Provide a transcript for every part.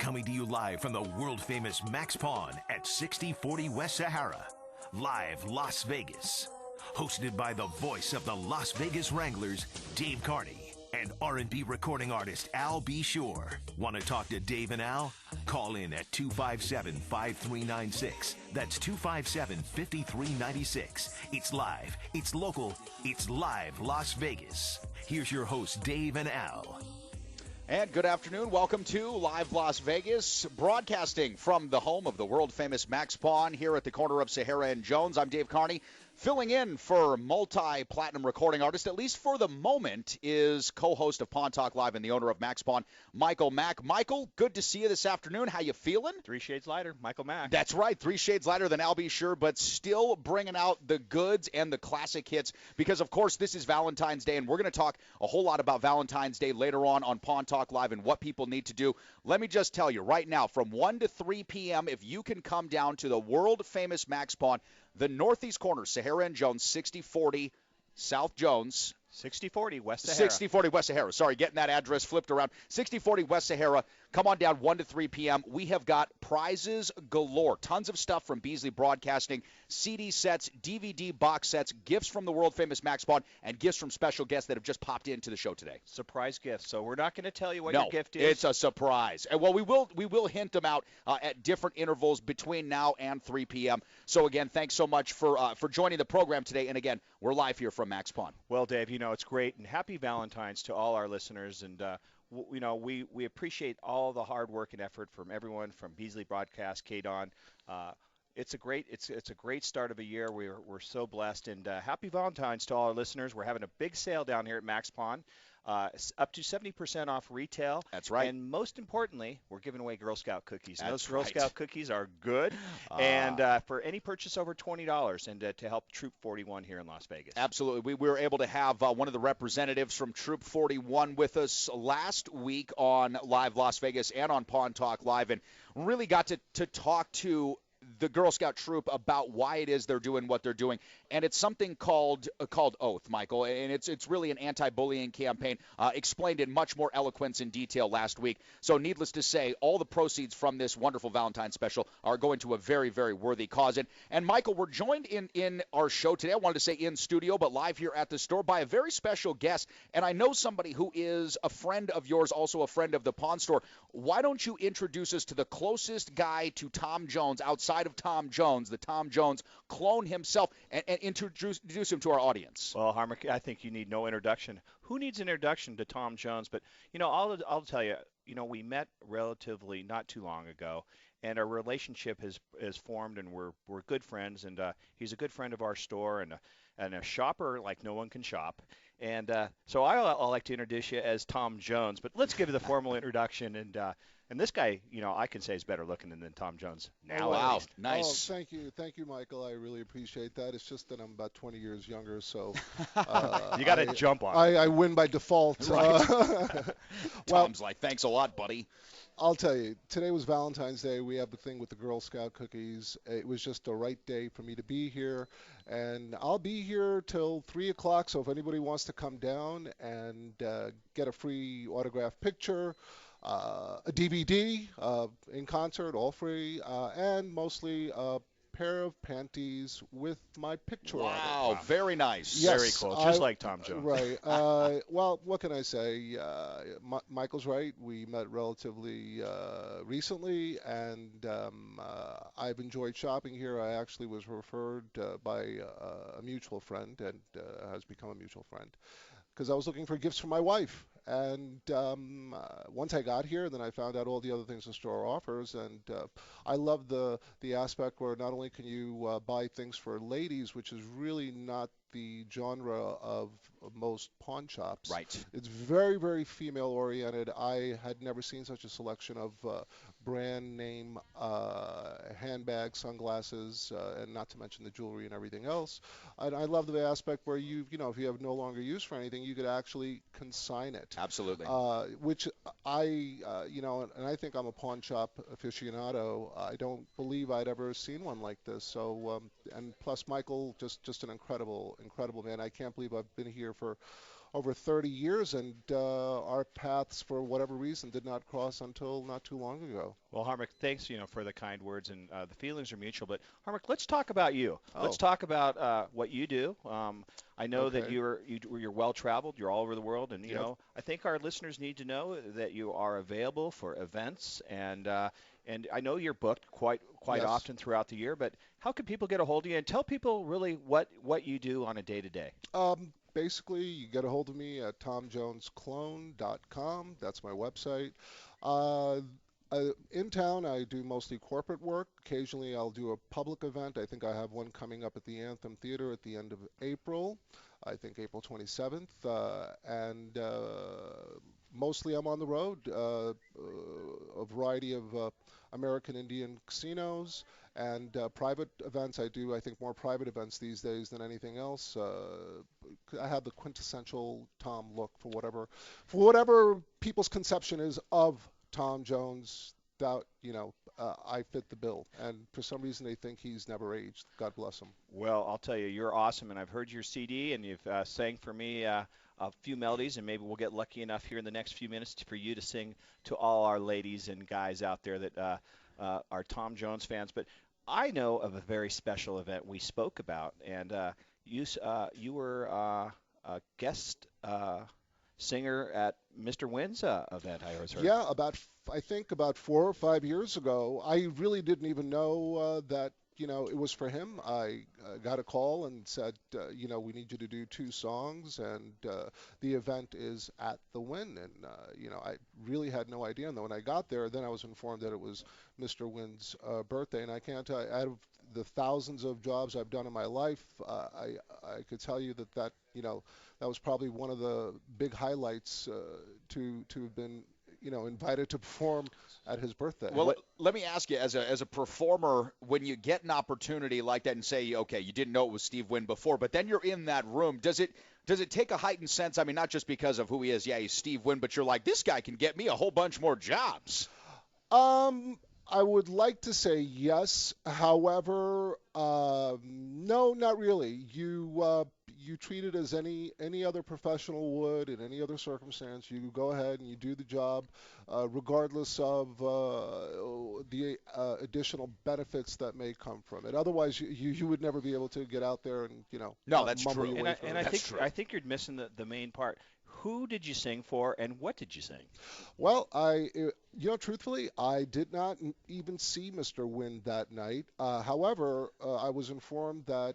Coming to you live from the world-famous Max Pawn at 6040 West Sahara. Live Las Vegas. Hosted by the voice of the Las Vegas Wranglers, Dave Carney, and R&B recording artist Al B. Sure. Want to talk to Dave and Al? Call in at 257-5396. That's 257-5396. It's live, it's local, it's live Las Vegas. Here's your hosts, Dave and Al. And good afternoon. Welcome to Live Las Vegas, broadcasting from the home of the world-famous Max Pawn here at the corner of Sahara and Jones. I'm Dave Carney. Filling in for multi-platinum recording artist, at least for the moment, is co-host of Pawn Talk Live and the owner of Max Pawn, Michael Mack. Michael, good to see you this afternoon. How you feeling? 3 shades lighter, Michael Mack. That's right, 3 shades lighter than Al B. Sure, but still bringing out the goods and the classic hits because, of course, this is Valentine's Day, and we're going to talk a whole lot about Valentine's Day later on Pawn Talk Live and what people need to do. Let me just tell you right now, from 1 to 3 p.m., if you can come down to the world-famous Max Pawn, the northeast corner, Sahara and Jones, 6040 South Jones. 6040 West Sahara. 6040 West Sahara. Sorry, getting that address flipped around. 6040 West Sahara. Come on down 1 to 3 p.m. We have got prizes galore. Tons of stuff from Beasley Broadcasting, CD sets, DVD box sets, gifts from the world-famous Max Pawn, and gifts from special guests that have just popped into the show today. Surprise gifts. So we're not going to tell you what your gift is. It's a surprise. And well, we will hint them out at different intervals between now and 3 p.m. So again, thanks so much for joining the program today. And again, we're live here from Max Pawn. Well, Dave, you know it's great, and happy Valentine's to all our listeners. And we appreciate all the hard work and effort from everyone from Beasley Broadcast, KDWN. It's a great start of a year. We're so blessed, and happy Valentine's to all our listeners. We're having a big sale down here at Max Pawn, up to 70% off retail. That's right. And most importantly, we're giving away Girl Scout cookies. And those Girl Scout cookies are good, and for any purchase over $20, and to help Troop 41 here in Las Vegas. Absolutely. We were able to have one of the representatives from Troop 41 with us last week on Live Las Vegas and on Pawn Talk Live, and really got to talk to the Girl Scout troop about why it is they're doing what they're doing. And it's something called Oath, Michael, and it's really an anti-bullying campaign, explained in much more eloquence and detail last week. So needless to say, all the proceeds from this wonderful Valentine's special are going to a very, very worthy cause. And Michael, we're joined in our show today, I wanted to say in studio, but live here at the store, by a very special guest. And I know somebody who is a friend of yours, also a friend of the Pawn Store. Why don't you introduce us to the closest guy to Tom Jones outside of Tom Jones, the Tom Jones clone himself, and introduce him to our audience? Well, Harmon, I think you need no introduction. Who needs an introduction to Tom Jones? But, I'll tell you, we met relatively not too long ago, and our relationship has formed, and we're good friends, and he's a good friend of our store and a shopper like no one can shop. And so I'll like to introduce you as Tom Jones, but let's give you the formal introduction. And this guy, I can say is better looking than Tom Jones now. Wow, nice. Oh, thank you, Michael. I really appreciate that. It's just that I'm about 20 years younger, so you got to jump on. I win by default. Right. Tom's like, thanks a lot, buddy. I'll tell you, today was Valentine's Day. We have the thing with the Girl Scout cookies. It was just the right day for me to be here, and I'll be here till 3 o'clock. So if anybody wants to come down and get a free autographed picture, a DVD in concert, all free, and mostly a pair of panties with my picture on it. Wow, very nice. Yes, very cool, just like Tom Jones. Right. Well, what can I say? Michael's right. We met relatively recently, and I've enjoyed shopping here. I actually was referred by a mutual friend, and has become a mutual friend, because I was looking for gifts for my wife. And once I got here, then I found out all the other things the store offers, and I love the aspect where not only can you buy things for ladies, which is really not the genre of most pawn shops. Right. It's very, very female oriented. I had never seen such a selection of brand name handbags, sunglasses, and not to mention the jewelry and everything else. And I love the aspect where if you have no longer use for anything, you could actually consign it. Absolutely. Which and I think I'm a pawn shop aficionado. I don't believe I'd ever seen one like this. So, and plus Michael, just an incredible man. I can't believe I've been here for over 30 years, and our paths, for whatever reason, did not cross until not too long ago. Well, Harmich, thanks, for the kind words, and the feelings are mutual. But Harmich, let's talk about you. Oh. Let's talk about what you do. I know that Okay. you're well traveled. You're all over the world, and Yep. I think our listeners need to know that you are available for events, and I know you're booked quite Yes. often throughout the year. But how can people get a hold of you, and tell people really what you do on a day to day? Basically, you get a hold of me at tomjonesclone.com. That's my website. Uh, in town, I do mostly corporate work. Occasionally, I'll do a public event. I think I have one coming up at the Anthem Theater at the end of April. I think April 27th. And mostly I'm on the road. A variety of American Indian casinos and private events. I do, I think, more private events these days than anything else. I have the quintessential Tom look for whatever people's conception is of Tom Jones. That I fit the bill, and for some reason they think he's never aged. God bless him. Well, I'll tell you, you're awesome, and I've heard your CD, and you've sang for me a few melodies, and maybe we'll get lucky enough here in the next few minutes for you to sing to all our ladies and guys out there that are Tom Jones fans. But I know of a very special event we spoke about, and you were a guest singer at Mr. Wynn's event, I always heard. Yeah, I think about 4 or 5 years ago, I really didn't even know that it was for him. I got a call and said, we need you to do 2 songs, and the event is at the Wynn. And I really had no idea. And then when I got there, then I was informed that it was Mr. Wynn's birthday. And I can't tell you, out of the thousands of jobs I've done in my life, I could tell you that that was probably one of the big highlights to have been invited to perform at his birthday. Well, let me ask you, as a performer, when you get an opportunity like that and say, okay, you didn't know it was Steve Wynn before, but then you're in that room, does it take a heightened sense? I mean, not just because of who he is, yeah, he's Steve Wynn, but you're like, this guy can get me a whole bunch more jobs. I would like to say yes. However, no, not really. You treat it as any other professional would in any other circumstance. You go ahead and you do the job, regardless of the additional benefits that may come from it. Otherwise, you would never be able to get out there and No, that's mumble true. your way through it. I think you're missing the main part. Who did you sing for, and what did you sing? Well, truthfully, I did not even see Mr. Wynn that night. However, I was informed that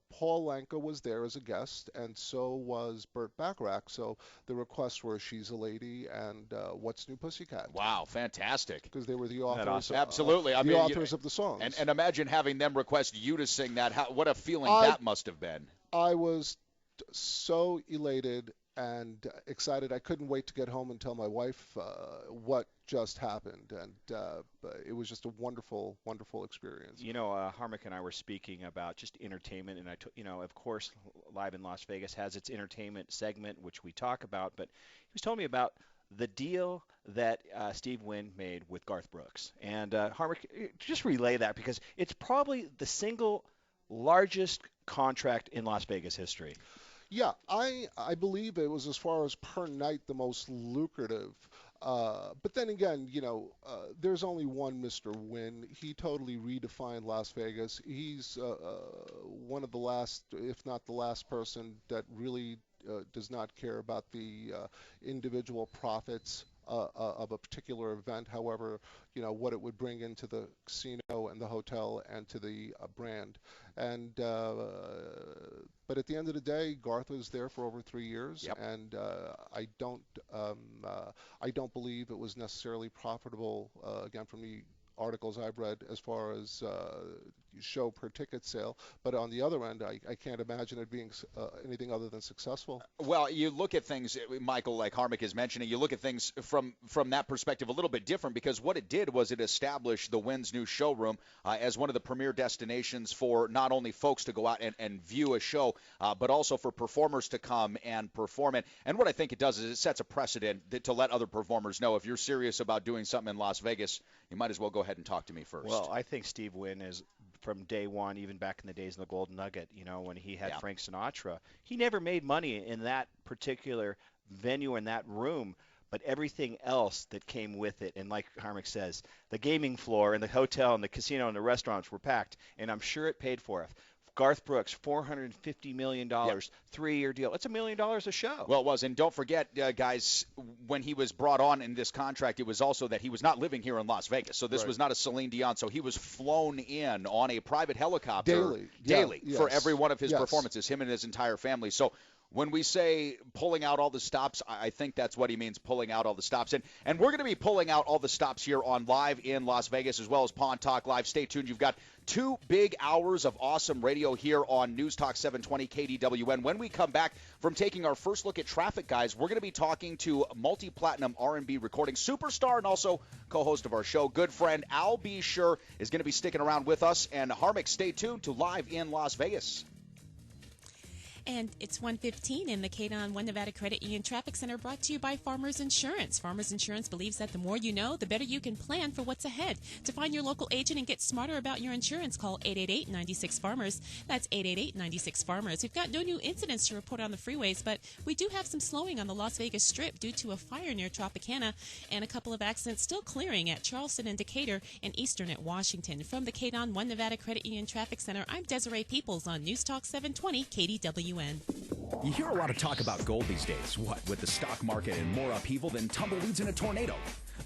Paul Lanka was there as a guest, and so was Burt Bacharach. So the requests were "She's a Lady" and "What's New Pussycat." Wow, fantastic. Because they were the authors. Awesome? Absolutely. I the mean, authors of the songs. And imagine having them request you to sing that. What a feeling that must have been. I was so elated and excited. I couldn't wait to get home and tell my wife what just happened, and it was just a wonderful, wonderful experience. Harmich and I were speaking about just entertainment, and of course, Live in Las Vegas has its entertainment segment, which we talk about, but he was telling me about the deal that Steve Wynn made with Garth Brooks. And Harmich, just relay that, because it's probably the single largest contract in Las Vegas history. Yeah, I believe it was, as far as per night, the most lucrative. But then again, there's only one Mr. Wynn. He totally redefined Las Vegas. He's one of the last, if not the last person that really does not care about the individual profits of a particular event. However, what it would bring into the casino and the hotel and to the brand. And but at the end of the day, Garth was there for over 3 years, Yep. and I don't believe it was necessarily profitable. Again, from the articles I've read, as far as show per ticket sale. But on the other end, I can't imagine it being anything other than successful. Well, you look at things, Michael, like Harmich is mentioning, you look at things from that perspective a little bit different, because what it did was it established the Wynn's new showroom as one of the premier destinations for not only folks to go out and view a show, but also for performers to come and perform it. And what I think it does is it sets a precedent to let other performers know, if you're serious about doing something in Las Vegas, you might as well go ahead and talk to me first. Well, I think Steve Wynn is from day one, even back in the days of the Golden Nugget, when he had Yeah. Frank Sinatra. He never made money in that particular venue, in that room, but everything else that came with it. And like Harmich says, the gaming floor and the hotel and the casino and the restaurants were packed, and I'm sure it paid for it. Garth Brooks, $450 million, 3-year deal. It's $1 million a show. Well, it was. And don't forget, guys, when he was brought on in this contract, it was also that he was not living here in Las Vegas. So this was not a Celine Dion. So he was flown in on a private helicopter daily for every one of his performances, him and his entire family. So when we say pulling out all the stops, I think that's what he means, pulling out all the stops. And we're going to be pulling out all the stops here on Live in Las Vegas as well as Pawn Talk Live. Stay tuned. You've got 2 big hours of awesome radio here on News Talk 720 KDWN. When we come back from taking our first look at traffic, guys, we're going to be talking to multi-platinum R&B recording superstar and also co-host of our show, good friend Al B. Sure is going to be sticking around with us. And Harmich, stay tuned to Live in Las Vegas. And it's 1:15 in the KDWN Nevada Credit Union Traffic Center, brought to you by Farmers Insurance. Farmers Insurance believes that the more you know, the better you can plan for what's ahead. To find your local agent and get smarter about your insurance, call 888-96-FARMERS. That's 888-96-FARMERS. We've got no new incidents to report on the freeways, but we do have some slowing on the Las Vegas Strip due to a fire near Tropicana and a couple of accidents still clearing at Charleston and Decatur and Eastern at Washington. From the KDWN Nevada Credit Union Traffic Center, I'm Desiree Peoples on News Talk 720 KDWN. You hear a lot of talk about gold these days. What, with the stock market and more upheaval than tumbleweeds in a tornado?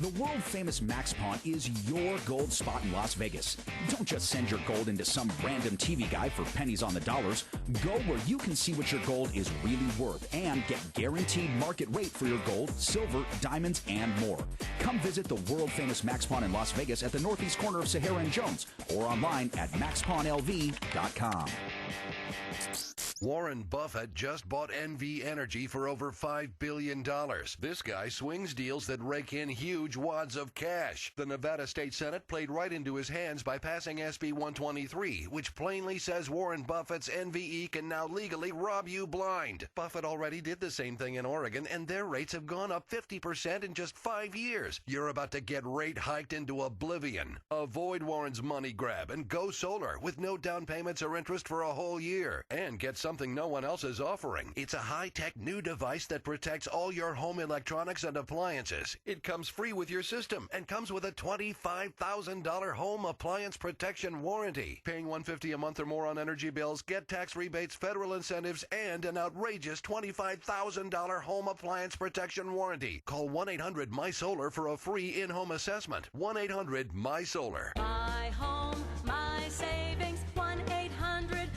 The world-famous Max Pawn is your gold spot in Las Vegas. Don't just send your gold into some random TV guy for pennies on the dollars. Go where you can see what your gold is really worth and get guaranteed market rate for your gold, silver, diamonds, and more. Come visit the world-famous Max Pawn in Las Vegas at the northeast corner of Sahara and Jones or online at maxpawnlv.com. Warren Buffett just bought NV Energy for over $5 billion. This guy swings deals that rake in huge wads of cash. The Nevada State Senate played right into his hands by passing SB 123, which plainly says Warren Buffett's NVE can now legally rob you blind. Buffett already did the same thing in Oregon, and their rates have gone up 50% in just 5 years. You're about to get rate hiked into oblivion. Avoid Warren's money grab and go solar with no down payments or interest for a whole year. And get something no one else is offering. It's a high-tech new device that protects all your home electronics and appliances. It comes free with your system and comes with a $25,000 home appliance protection warranty. Paying $150 a month or more on energy bills, get tax rebates, federal incentives, and an outrageous $25,000 home appliance protection warranty. Call 1-800-MySolar for a free in-home assessment. 1-800-MySolar. My home, my savings, 1-800-MySolar.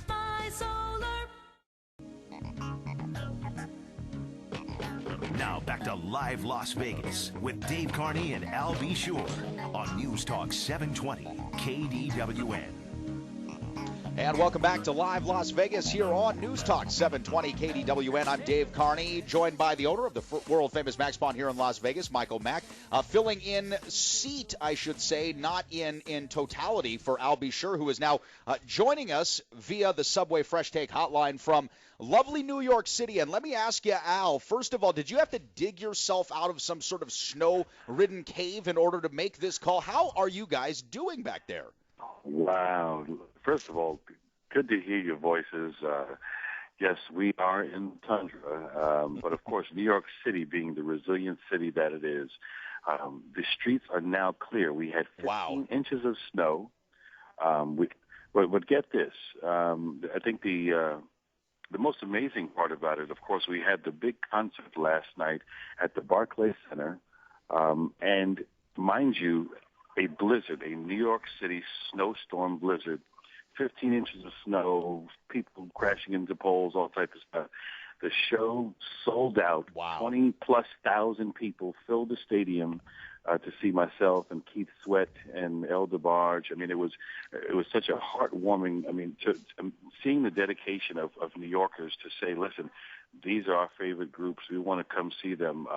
Now back to Live Las Vegas with Dave Carney and Al B. Sure on News Talk 720 KDWN. And welcome back to Live Las Vegas here on News Talk 720 KDWN. I'm Dave Carney, joined by the owner of the world-famous Max Pawn here in Las Vegas, Michael Mack, filling in seat, I should say, not in totality for Al B. Sure, who is now joining us via the Subway Fresh Take hotline from lovely New York City. And let me ask you, Al, first of all, did you have to dig yourself out of some sort of snow-ridden cave in order to make this call? How are you guys doing back there? Wow. First of all, good to hear your voices. Yes, we are in tundra, but of course, New York City being the resilient city that it is, the streets are now clear. We had 15 inches of snow. But get this, I think the most amazing part about it, of course, we had the big concert last night at the Barclays Center, and mind you, a blizzard, a New York City snowstorm blizzard, 15 inches of snow, people crashing into poles, all types of stuff. The show sold out. Wow. 20-plus thousand people filled the stadium to see myself and Keith Sweat and El DeBarge. I mean, it was such a heartwarming, seeing the dedication of New Yorkers to say, listen, these are our favorite groups. We want to come see them.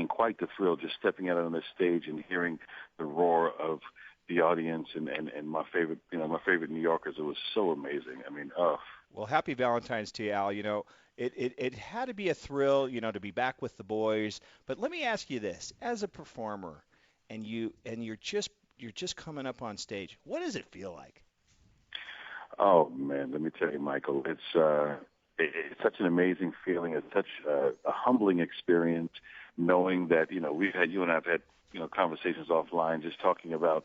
Quite the thrill just stepping out on the stage and hearing the roar of the audience and my favorite New Yorkers. It was so amazing. Well, happy Valentine's to you, Al. It had to be a thrill, to be back with the boys. But let me ask you this: as a performer, and you're just coming up on stage, what does it feel like? Oh man, let me tell you, Michael, it's such an amazing feeling. It's such a humbling experience, knowing that you and I've had conversations offline, just talking about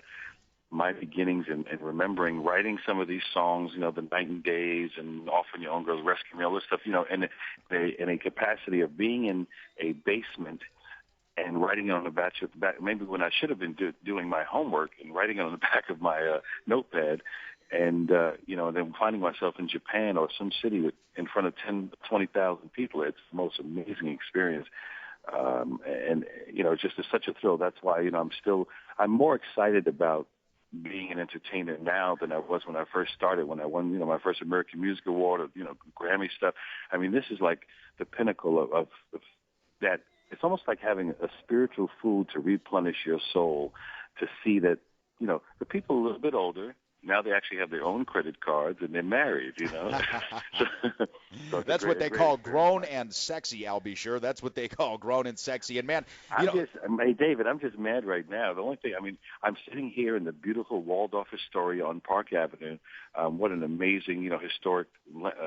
my beginnings and remembering writing some of these songs, the Night and Days and Often Your Own Girls, Rescue Me, all this stuff, and in a capacity of being in a basement and writing it on the back, maybe when I should have been doing my homework and writing it on the back of my notepad, and then finding myself in Japan or some city in front of 20,000 people. It's the most amazing experience. And just is such a thrill. That's why, I'm more excited about being an entertainer now than I was when I first started, when I won, my first American Music Award or, Grammy stuff. I mean, this is like the pinnacle of that. It's almost like having a spiritual food to replenish your soul, to see that, the people a little bit older, now they actually have their own credit cards and they're married, So That's what they call grown and sexy, I'll be sure. That's what they call grown and sexy. And, man, hey, David, I'm just mad right now. The only thing, I'm sitting here in the beautiful Waldorf Astoria on Park Avenue. What an amazing, historic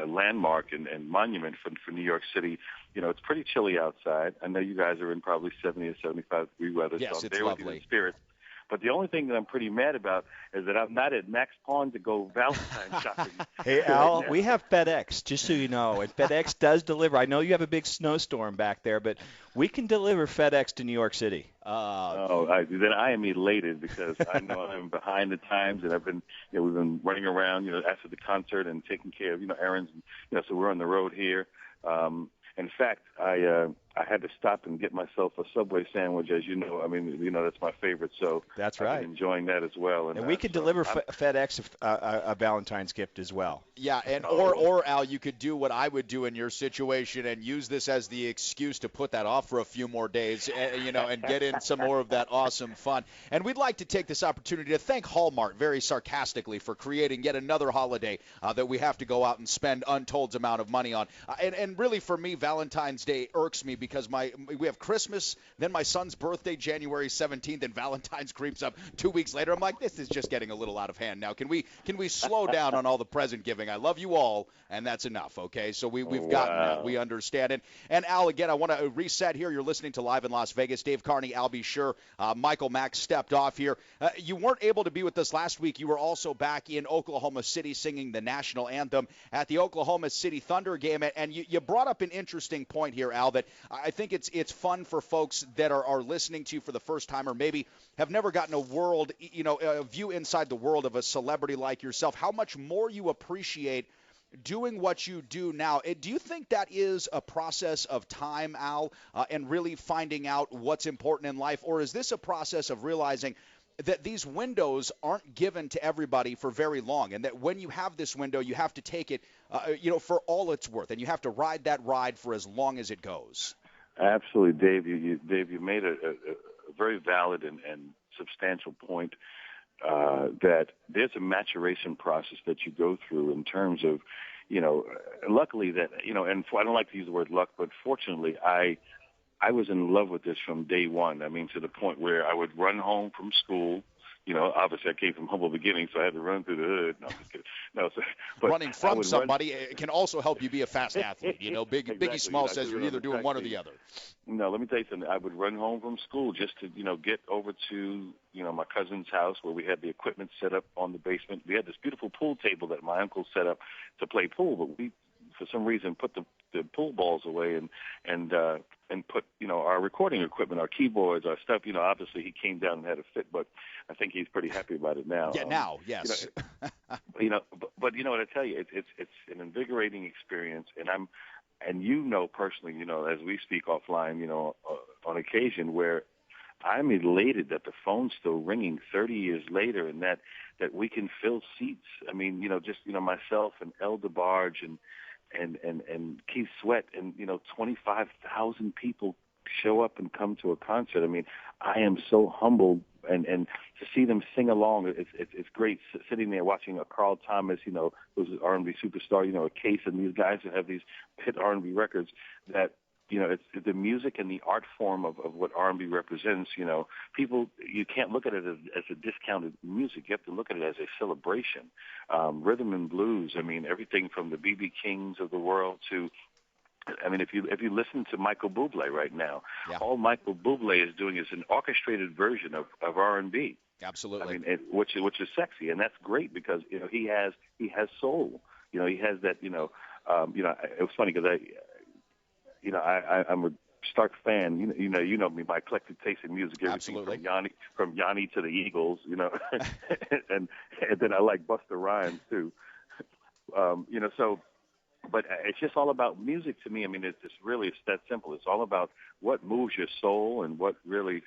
landmark and monument for New York City. It's pretty chilly outside. I know you guys are in probably 70 or 75-degree weather. Yes, so I'm it's there lovely. with you in spirit. But the only thing that I'm pretty mad about is that I'm not at Max Pawn to go Valentine's shopping. Hey, Al, we have FedEx, just so you know. And FedEx does deliver. I know you have a big snowstorm back there, but we can deliver FedEx to New York City. Then I am elated because I know I'm behind the times, and I've been, we've been running around, after the concert and taking care of, errands. And, so we're on the road here. In fact, I had to stop and get myself a Subway sandwich, as you know. That's my favorite. So that's right. I've been enjoying that as well. And we can deliver FedEx a Valentine's gift as well. Yeah, and or Al, you could do what I would do in your situation and use this as the excuse to put that off for a few more days, and get in some more of that awesome fun. And we'd like to take this opportunity to thank Hallmark very sarcastically for creating yet another holiday that we have to go out and spend untold amount of money on. And really, for me, Valentine's Day irks me because we have Christmas, then my son's birthday, January 17th, and Valentine's creeps up 2 weeks later. I'm like, this is just getting a little out of hand now. Can we slow down on all the present giving? I love you all, and that's enough, okay? So we've gotten that. We understand it. And Al, again, I want to reset here. You're listening to Live in Las Vegas. Dave Carney, Al, be sure. Michael Mack stepped off here. You weren't able to be with us last week. You were also back in Oklahoma City singing the national anthem at the Oklahoma City Thunder game. And you brought up an interesting point here, Al, that I think it's fun for folks that are listening to you for the first time or maybe have never gotten a view inside the world of a celebrity like yourself, how much more you appreciate doing what you do now. Do you think that is a process of time, Al, and really finding out what's important in life? Or is this a process of realizing that these windows aren't given to everybody for very long, and that when you have this window, you have to take it, for all it's worth, and you have to ride that ride for as long as it goes? Absolutely, Dave. You made a very valid and substantial point that there's a maturation process that you go through in terms of, luckily that, and I don't like to use the word luck, but fortunately I was in love with this from day one. To the point where I would run home from school. Obviously I came from humble beginnings, so I had to run through the hood. No, I'm just kidding. No, but running from somebody can also help you be a fast athlete. Exactly. Biggie Small says you're either doing one or the other. No, let me tell you something. I would run home from school just to, get over to, my cousin's house where we had the equipment set up on the basement. We had this beautiful pool table that my uncle set up to play pool, but we, for some reason, put the pool balls away and put, our recording equipment, our keyboards, our stuff. Obviously he came down and had a fit, but I think he's pretty happy about it now. Yeah, now, yes. But what I tell you, it's an invigorating experience, and personally, as we speak offline, on occasion where I'm elated that the phone's still ringing 30 years later, and that we can fill seats. Myself and El DeBarge and Keith Sweat and 25,000 people show up and come to a concert. I am so humbled, and to see them sing along, it's great. Sitting there watching a Carl Thomas, who's an R&B superstar, a Case, and these guys who have these hit R&B records that it's the music and the art form of what R&B represents. People, you can't look at it as a discounted music. You have to look at it as a celebration. Rhythm and blues, everything from the B.B. Kings of the world to, if you listen to Michael Bublé right now, all Michael Bublé is doing is an orchestrated version of R&B. Absolutely. Which is sexy, and that's great because he has soul. He has that. It was funny because I'm a stark fan. You know me, my eclectic taste in music. Absolutely. From Yanni to the Eagles. and then I like Busta Rhymes too. So. But it's just all about music to me. It's that simple. It's all about what moves your soul and what really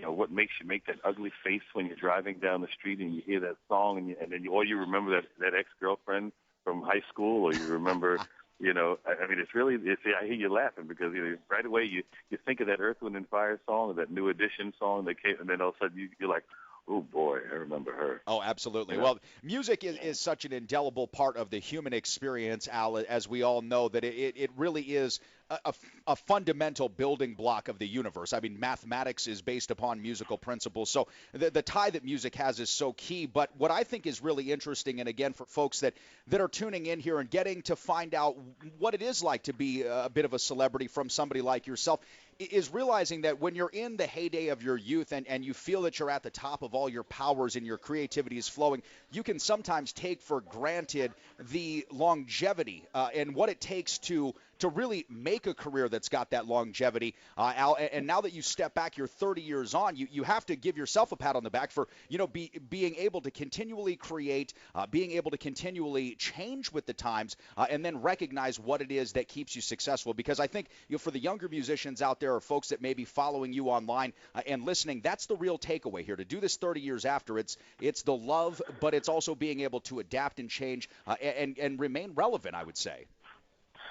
what makes you make that ugly face when you're driving down the street and you hear that song and then you remember that ex-girlfriend from high school, or you remember, it's really, I hear you laughing because right away you think of that Earth, Wind and Fire song or that New Edition song that came, and then all of a sudden you're like, oh, boy, I remember her. Oh, absolutely. Yeah. Well, music is such an indelible part of the human experience, Al, as we all know, that it really is a fundamental building block of the universe. Mathematics is based upon musical principles. So the tie that music has is so key. But what I think is really interesting, and again, for folks that are tuning in here and getting to find out what it is like to be a bit of a celebrity from somebody like yourself, is realizing that when you're in the heyday of your youth and you feel that you're at the top of all your powers and your creativity is flowing, you can sometimes take for granted the longevity and what it takes to really make a career that's got that longevity, Al. And now that you step back, you're 30 years on, you have to give yourself a pat on the back for, being able to continually create, being able to continually change with the times, and then recognize what it is that keeps you successful. Because I think, for the younger musicians out there or folks that may be following you online and listening, that's the real takeaway here. To do this 30 years after, it's the love, but it's also being able to adapt and change and remain relevant, I would say.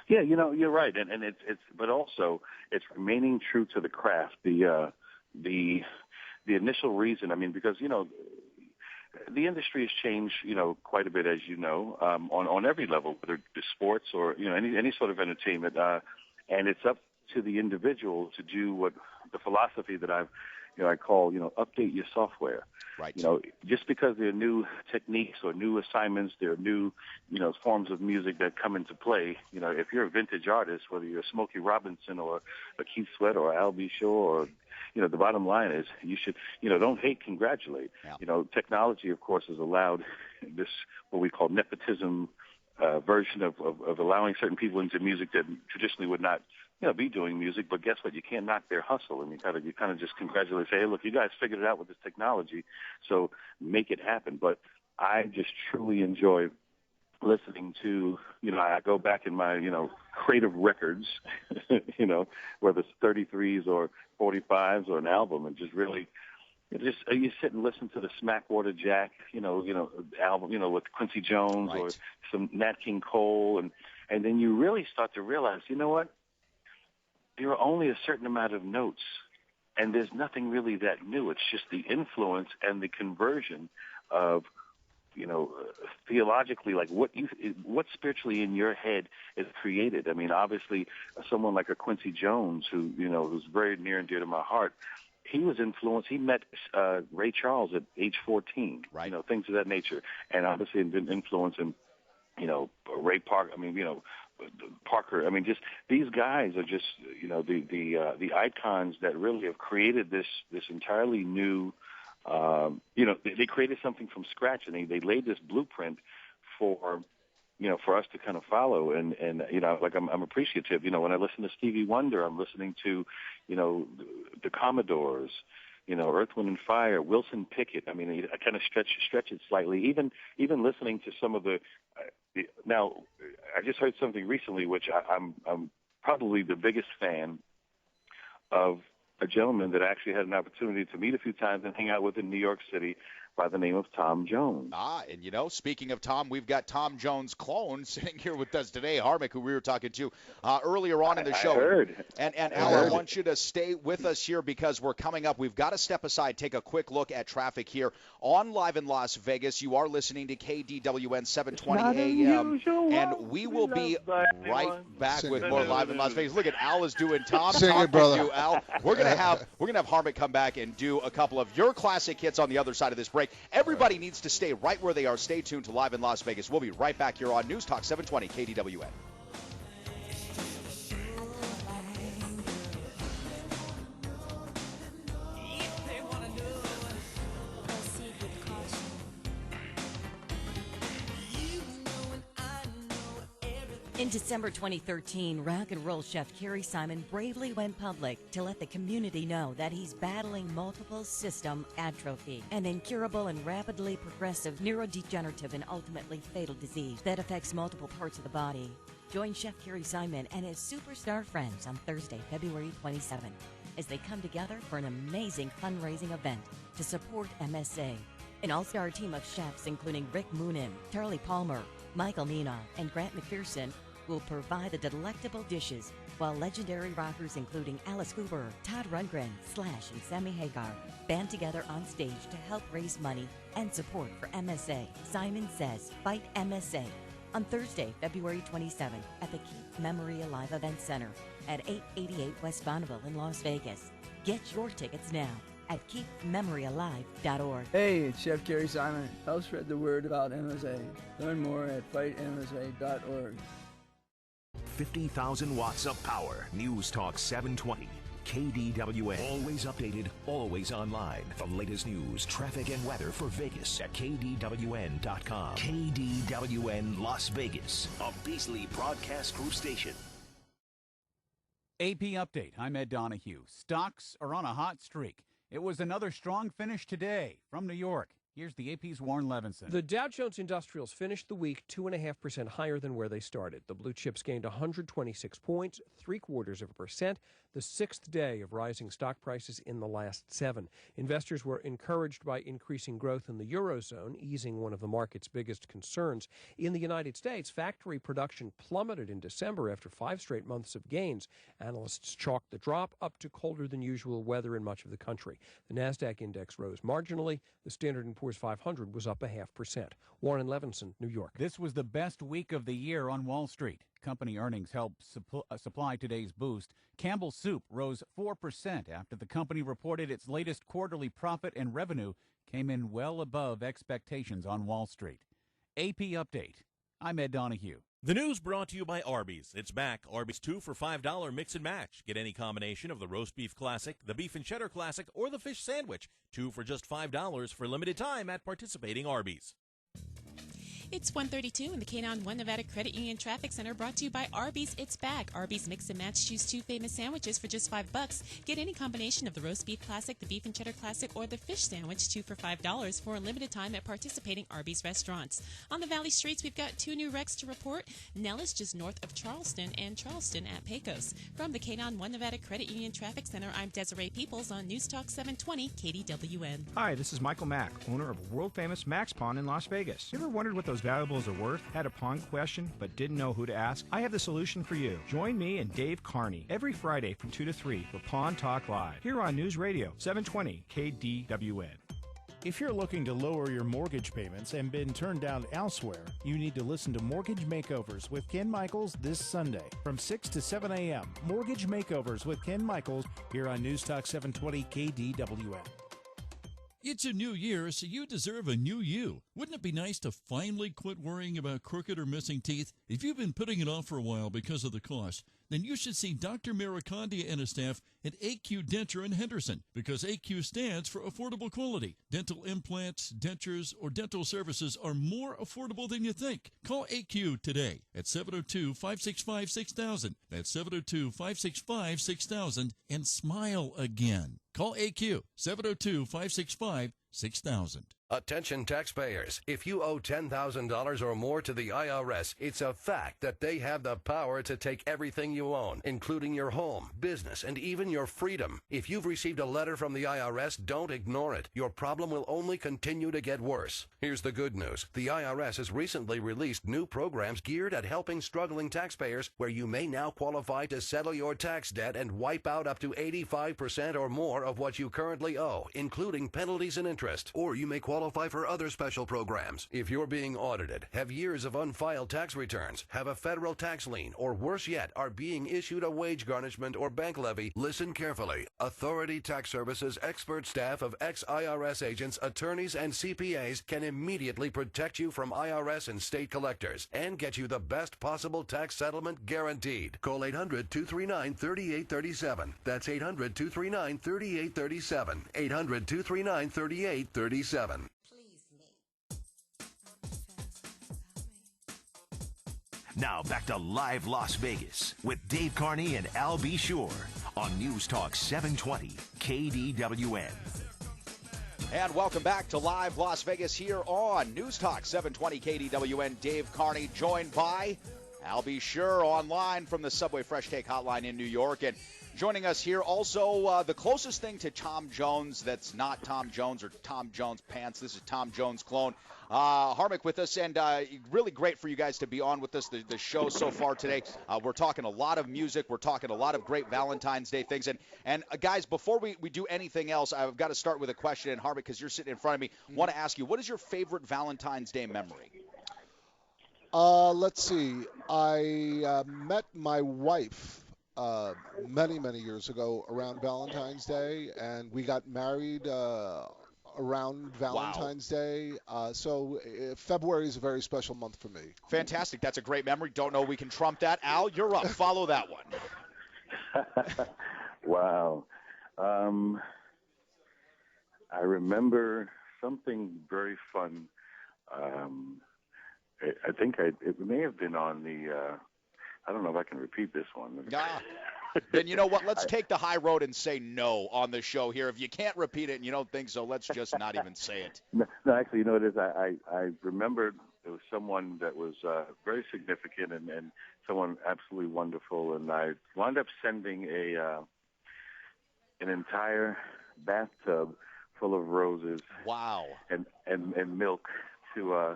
Yeah, you're right, and but also it's remaining true to the craft. The initial reason, because the industry has changed, quite a bit, as on every level, whether it's sports or any sort of entertainment, and it's up to the individual to do what the philosophy that I call update your software. Right. Just because there are new techniques or new assignments, there are new, forms of music that come into play. If you're a vintage artist, whether you're Smokey Robinson or a Keith Sweat or Al B. Shore, or, the bottom line is you should, don't hate, congratulate. Yeah. Technology, of course, has allowed this, what we call nepotism version of allowing certain people into music that traditionally would not be doing music, but guess what? You can't knock their hustle, and you kind of just congratulate, say, hey, look, you guys figured it out with this technology, so make it happen. But I just truly enjoy listening to, I go back in my, creative records, whether it's 33s or 45s or an album, and just really, you sit and listen to the Smackwater Jack, album, with Quincy Jones, right, or some Nat King Cole, and then you really start to realize, you know what? There are only a certain amount of notes, and there's nothing really that new. It's just the influence and the conversion of, theologically, like what spiritually in your head is created. Obviously, someone like a Quincy Jones, who's very near and dear to my heart, he was influenced. He met Ray Charles at age 14, right? Things of that nature, and obviously been influencing, Ray Parker. Parker. Just these guys are just, the icons that really have created this entirely new. They created something from scratch, and they laid this blueprint for us to kind of follow. And I'm appreciative. When I listen to Stevie Wonder, I'm listening to, the Commodores, Earth, Wind and Fire, Wilson Pickett. I kind of stretch it slightly. Even listening to some of the. Now, I just heard something recently, which I'm probably the biggest fan of a gentleman that I actually had an opportunity to meet a few times and hang out with in New York City by the name of Tom Jones. And speaking of Tom, we've got Tom Jones' clone sitting here with us today, Harmick, who we were talking to earlier on in the show. I heard. And Al, I want you to stay with us here because we're coming up. We've got to step aside, take a quick look at traffic here on Live in Las Vegas. You are listening to KDWN 720 AM, and we will be right back with more Live in Las Vegas. Look at Al is doing Tom. Sing Tom it, brother. do Al. We're gonna have Harmick come back and do a couple of your classic hits on the other side of this break. Everybody needs to stay right where they are. Stay tuned to Live in Las Vegas. We'll be right back here on News Talk 720 KDWN. In December 2013, rock and roll chef Kerry Simon bravely went public to let the community know that he's battling multiple system atrophy, an incurable and rapidly progressive neurodegenerative and ultimately fatal disease that affects multiple parts of the body. Join Chef Kerry Simon and his superstar friends on Thursday, February 27th, as they come together for an amazing fundraising event to support MSA. An all-star team of chefs including Rick Moonim, Charlie Palmer, Michael Mina, and Grant McPherson will provide the delectable dishes, while legendary rockers including Alice Cooper, Todd Rundgren, Slash, and Sammy Hagar band together on stage to help raise money and support for MSA. Simon Says Fight MSA on Thursday, February 27th at the Keep Memory Alive Event Center at 888 West Bonneville in Las Vegas. Get your tickets now at keepmemoryalive.org. Hey, it's Chef Kerry Simon. Help spread the word about MSA. Learn more at fightmsa.org. 50,000 watts of power. News Talk 720. KDWN. Always updated, always online. The latest news, traffic, and weather for Vegas at KDWN.com. KDWN Las Vegas, a Beasley Broadcast Group station. AP Update. I'm Ed Donahue. Stocks are on a hot streak. It was another strong finish today. From New York, here's the AP's Warren Levinson. The Dow Jones Industrials finished the week 2.5% higher than where they started. The blue chips gained 126 points, 0.75%, the sixth day of rising stock prices in the last 7. Investors were encouraged by increasing growth in the Eurozone, easing one of the market's biggest concerns. In the United States, factory production plummeted in December after 5 straight months of gains. Analysts chalked the drop up to colder than usual weather in much of the country. The NASDAQ index rose marginally. The Standard & Poor's 500 was up 0.5%. Warren Levinson, New York. This was the best week of the year on Wall Street. Company earnings helped supply today's boost. Campbell's Soup rose 4% after the company reported its latest quarterly profit and revenue came in well above expectations on Wall Street. AP Update. I'm Ed Donahue. The news brought to you by Arby's. It's back. Arby's 2 for $5 mix and match. Get any combination of the roast beef classic, the beef and cheddar classic, or the fish sandwich. 2 for just $5 for limited time at participating Arby's. It's 1:32 in the K-1 Nevada Credit Union Traffic Center, brought to you by Arby's. It's back. Arby's Mix and Match. Choose 2 famous sandwiches for just $5. Get any combination of the roast beef classic, the beef and cheddar classic, or the fish sandwich, 2 for $5 for a limited time at participating Arby's restaurants. On the Valley Streets, we've got 2 new wrecks to report. Nellis just north of Charleston and Charleston at Pecos. From the K-1 Nevada Credit Union Traffic Center, I'm Desiree Peoples on News Talk 720 KDWN. Hi, this is Michael Mack, owner of world-famous Max Pawn in Las Vegas. You ever wondered what those valuables are worth? Had a pawn question but didn't know who to ask? I have the solution for you. Join me and Dave Carney every Friday from 2 to 3 for Pawn Talk Live here on News Radio 720 KDWN. If you're looking to lower your mortgage payments and been turned down elsewhere, you need to listen to Mortgage Makeovers with Ken Michaels this Sunday from 6 to 7 a.m. Mortgage Makeovers with Ken Michaels here on News Talk 720 KDWN. It's a new year, so you deserve a new you. Wouldn't it be nice to finally quit worrying about crooked or missing teeth? If you've been putting it off for a while because of the cost, then you should see Dr. Miracondia and his staff at AQ Denture in Henderson, because AQ stands for affordable quality. Dental implants, dentures, or dental services are more affordable than you think. Call AQ today at 702-565-6000. That's 702-565-6000 and smile again. Call AQ 702-565-6000. Attention taxpayers, if you owe $10,000 or more to the IRS, it's a fact that they have the power to take everything you own, including your home, business, and even your freedom. If you've received a letter from the IRS, don't ignore it. Your problem will only continue to get worse. Here's the good news. The IRS has recently released new programs geared at helping struggling taxpayers, where you may now qualify to settle your tax debt and wipe out up to 85% or more of what you currently owe, including penalties and interest. Or you may qualify for other special programs. If you're being audited, have years of unfiled tax returns, have a federal tax lien, or worse yet, are being issued a wage garnishment or bank levy, listen carefully. Authority Tax Services expert staff of ex-IRS agents, attorneys, and CPAs can immediately protect you from IRS and state collectors and get you the best possible tax settlement guaranteed. Call 800-239-3837. That's 800-239-3837. 800-239-3837. Now back to Live Las Vegas with Dave Carney and Al B. Shore on News Talk 720 KDWN. And welcome back to Live Las Vegas here on News Talk 720 KDWN. Dave Carney joined by Al B. Shore online from the Subway Fresh Take Hotline in New York. And joining us here also the closest thing to Tom Jones that's not Tom Jones or Tom Jones pants. This is Tom Jones clone. Harmonic with us, and really great for you guys to be on with us, the show so far today. We're talking a lot of music. We're talking a lot of great Valentine's Day things. And guys, before we do anything else, I've got to start with a question, and Harmonic, because you're sitting in front of me, want to ask you, what is your favorite Valentine's Day memory? Let's see. I met my wife many, many years ago around Valentine's Day, and we got married around Valentine's Day. So February is a very special month for me. Fantastic. That's a great memory. Don't know we can trump that. Al, you're up. Follow that one. Wow. I remember something very fun. I think it may have been on the, I don't know if I can repeat this one. Then you know what? Let's take the high road and say no on the show here. If you can't repeat it and you don't think so, let's just not even say it. No, actually, you know what it is? I remembered there was someone that was very significant and someone absolutely wonderful, and I wound up sending an entire bathtub full of roses. Wow. And milk to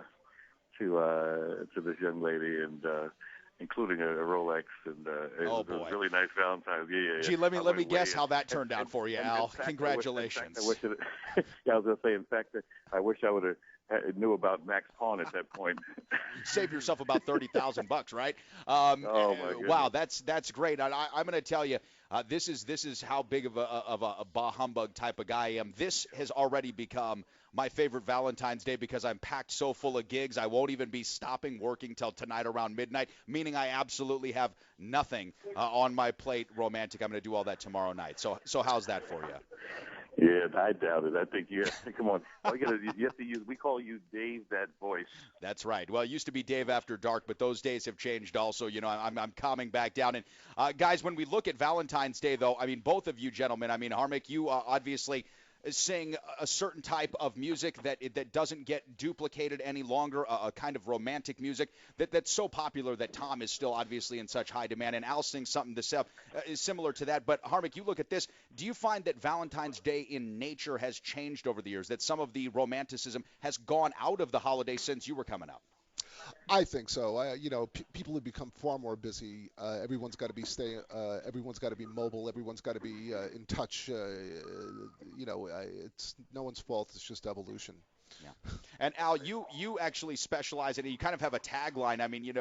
this young lady, and including a Rolex, and it was a really nice Valentine's. Yeah. Gee, let me guess how that turned out for you, Al. Fact, Congratulations. I wish yeah, I was going to say, in fact, I wish I would have knew about Max Pawn at that point. Save yourself about $30,000, right? Oh my goodness. Wow, that's great. I'm going to tell you, this is how big of a bah humbug type of guy I am. This has already become my favorite Valentine's Day because I'm packed so full of gigs. I won't even be stopping working till tonight around midnight, meaning I absolutely have nothing on my plate romantic. I'm going to do all that tomorrow night. So how's that for you? Yeah, I doubt it. I think come on. You have to use. We call you Dave that voice. That's right. Well, it used to be Dave After Dark, but those days have changed also. You know, I'm calming back down. And guys, when we look at Valentine's Day, though, I mean, both of you gentlemen, I mean, Harmonic, you obviously sing a certain type of music that doesn't get duplicated any longer, a kind of romantic music that's so popular that Tom is still obviously in such high demand, and Al sings something is similar to that. But Harmonic, you look at this, do you find that Valentine's Day in nature has changed over the years, that some of the romanticism has gone out of the holiday since you were coming up? I think so. People have become far more busy. Everyone's got to be everyone's got to be mobile. Everyone's got to be in touch. It's no one's fault. It's just evolution. Yeah. And Al, you actually specialize in it. You kind of have a tagline. I mean,